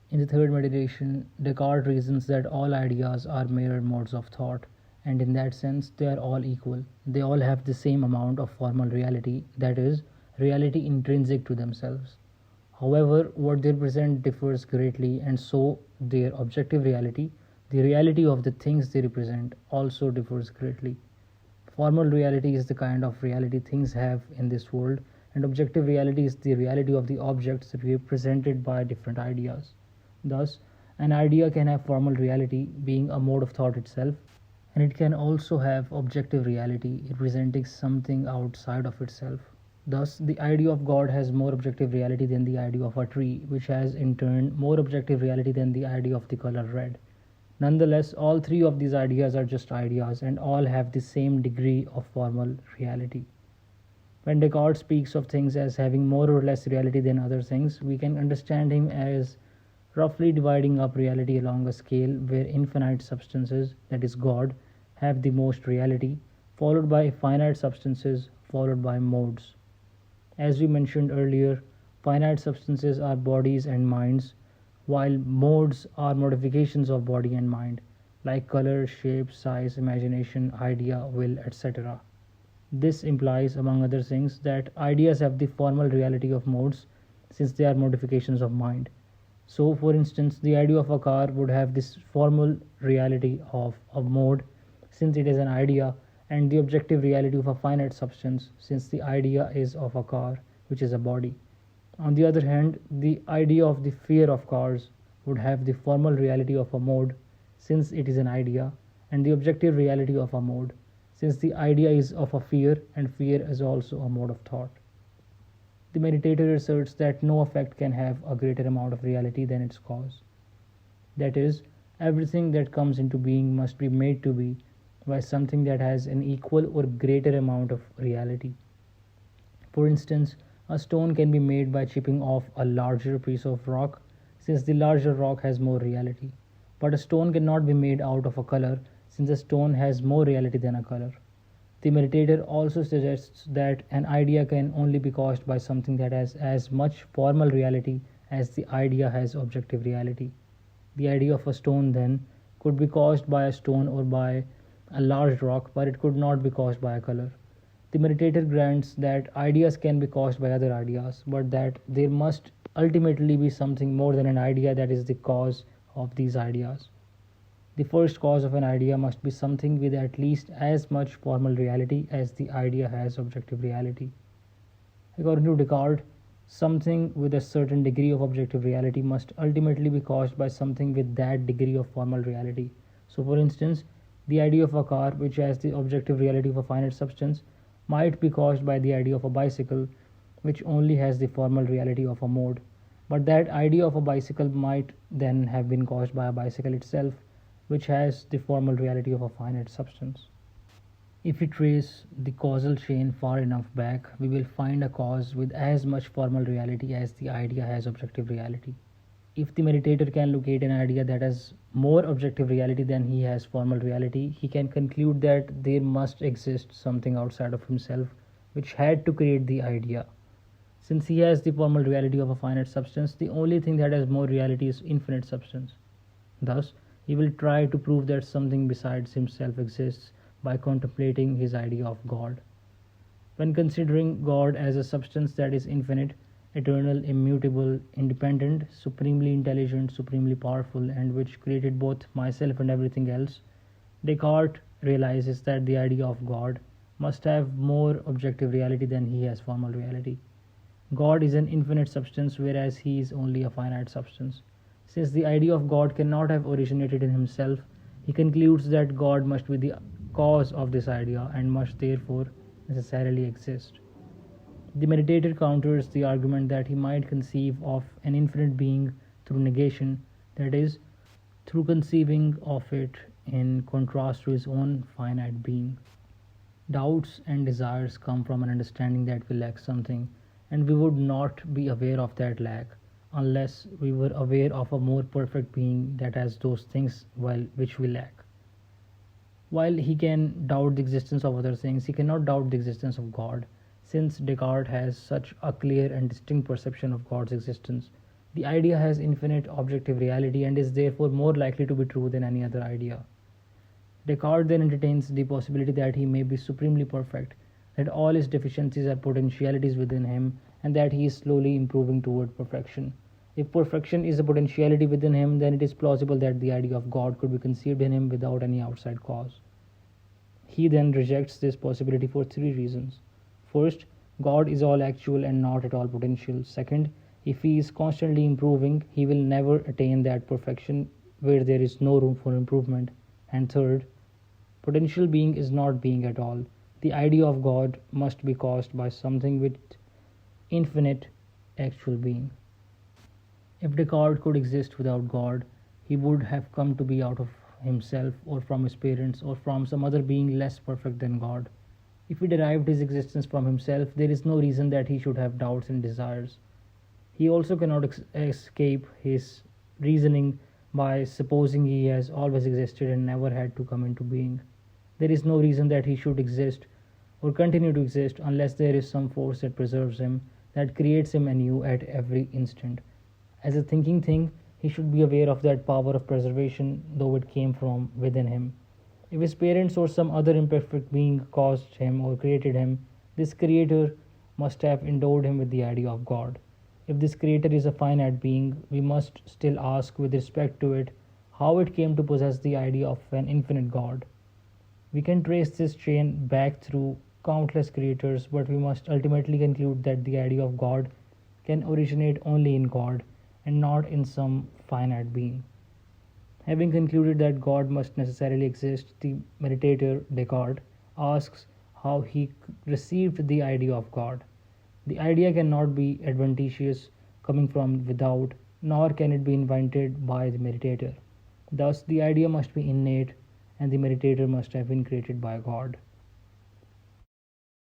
In the third meditation, Descartes reasons that all ideas are mere modes of thought, and in that sense, they are all equal. They all have the same amount of formal reality, that is, reality intrinsic to themselves. However, what they represent differs greatly, and so their objective reality, the reality of the things they represent, also differs greatly. Formal reality is the kind of reality things have in this world, and objective reality is the reality of the objects represented by different ideas. Thus, an idea can have formal reality, being a mode of thought itself, and it can also have objective reality, representing something outside of itself. Thus, the idea of God has more objective reality than the idea of a tree, which has in turn more objective reality than the idea of the color red. Nonetheless, all three of these ideas are just ideas and all have the same degree of formal reality. When Descartes speaks of things as having more or less reality than other things, we can understand him as roughly dividing up reality along a scale where infinite substances, that is God, have the most reality, followed by finite substances, followed by modes. As we mentioned earlier, finite substances are bodies and minds, while modes are modifications of body and mind, like color, shape, size, imagination, idea, will, etc. This implies, among other things, that ideas have the formal reality of modes since they are modifications of mind. So, for instance, the idea of a car would have this formal reality of a mode since it is an idea, and the objective reality of a finite substance since the idea is of a car, which is a body. On the other hand, the idea of the fear of cars would have the formal reality of a mode since it is an idea, and the objective reality of a mode since the idea is of a fear and fear is also a mode of thought. The meditator asserts that no effect can have a greater amount of reality than its cause. That is, everything that comes into being must be made to be by something that has an equal or greater amount of reality. For instance, a stone can be made by chipping off a larger piece of rock, since the larger rock has more reality. But a stone cannot be made out of a color, since a stone has more reality than a color. The meditator also suggests that an idea can only be caused by something that has as much formal reality as the idea has objective reality. The idea of a stone, then, could be caused by a stone or by a large rock, but it could not be caused by a color. The meditator grants that ideas can be caused by other ideas, but that there must ultimately be something more than an idea that is the cause of these ideas. The first cause of an idea must be something with at least as much formal reality as the idea has objective reality. According to Descartes, something with a certain degree of objective reality must ultimately be caused by something with that degree of formal reality. So, for instance, the idea of a car, which has the objective reality of a finite substance, might be caused by the idea of a bicycle, which only has the formal reality of a mode. But that idea of a bicycle might then have been caused by a bicycle itself, which has the formal reality of a finite substance. If we trace the causal chain far enough back, we will find a cause with as much formal reality as the idea has objective reality. If the meditator can locate an idea that has more objective reality than he has formal reality, he can conclude that there must exist something outside of himself which had to create the idea. Since he has the formal reality of a finite substance, the only thing that has more reality is infinite substance. Thus, he will try to prove that something besides himself exists by contemplating his idea of God. When considering God as a substance that is infinite, eternal, immutable, independent, supremely intelligent, supremely powerful, and which created both myself and everything else, Descartes realizes that the idea of God must have more objective reality than he has formal reality. God is an infinite substance, whereas he is only a finite substance. Since the idea of God cannot have originated in himself, he concludes that God must be the cause of this idea and must therefore necessarily exist. The meditator counters the argument that he might conceive of an infinite being through negation, that is, through conceiving of it in contrast to his own finite being. Doubts and desires come from an understanding that we lack something, and we would not be aware of that lack unless we were aware of a more perfect being that has those things which we lack. While he can doubt the existence of other things, he cannot doubt the existence of God. Since Descartes has such a clear and distinct perception of God's existence, The idea has infinite objective reality and is therefore more likely to be true than any other idea. Descartes then entertains the possibility that he may be supremely perfect, that all his deficiencies are potentialities within him, and that he is slowly improving toward perfection. If perfection is a potentiality within him, then it is plausible that the idea of God could be conceived in him without any outside cause. He then rejects this possibility for three reasons. First, God is all actual and not at all potential. Second, if he is constantly improving, he will never attain that perfection where there is no room for improvement. And third, potential being is not being at all. The idea of God must be caused by something with infinite actual being. If Descartes could exist without God, he would have come to be out of himself or from his parents or from some other being less perfect than God. If he derived his existence from himself, there is no reason that he should have doubts and desires. He also cannot escape his reasoning by supposing he has always existed and never had to come into being. There is no reason that he should exist or continue to exist unless there is some force that preserves him, that creates him anew at every instant. As a thinking thing, he should be aware of that power of preservation, though it came from within him. If his parents or some other imperfect being caused him or created him, this creator must have endowed him with the idea of God. If this creator is a finite being, we must still ask with respect to it how it came to possess the idea of an infinite God. We can trace this chain back through countless creators, but we must ultimately conclude that the idea of God can originate only in God and not in some finite being. Having concluded that God must necessarily exist, the meditator Descartes asks how he received the idea of God. The idea cannot be adventitious, coming from without, nor can it be invented by the meditator. Thus, the idea must be innate, and the meditator must have been created by God.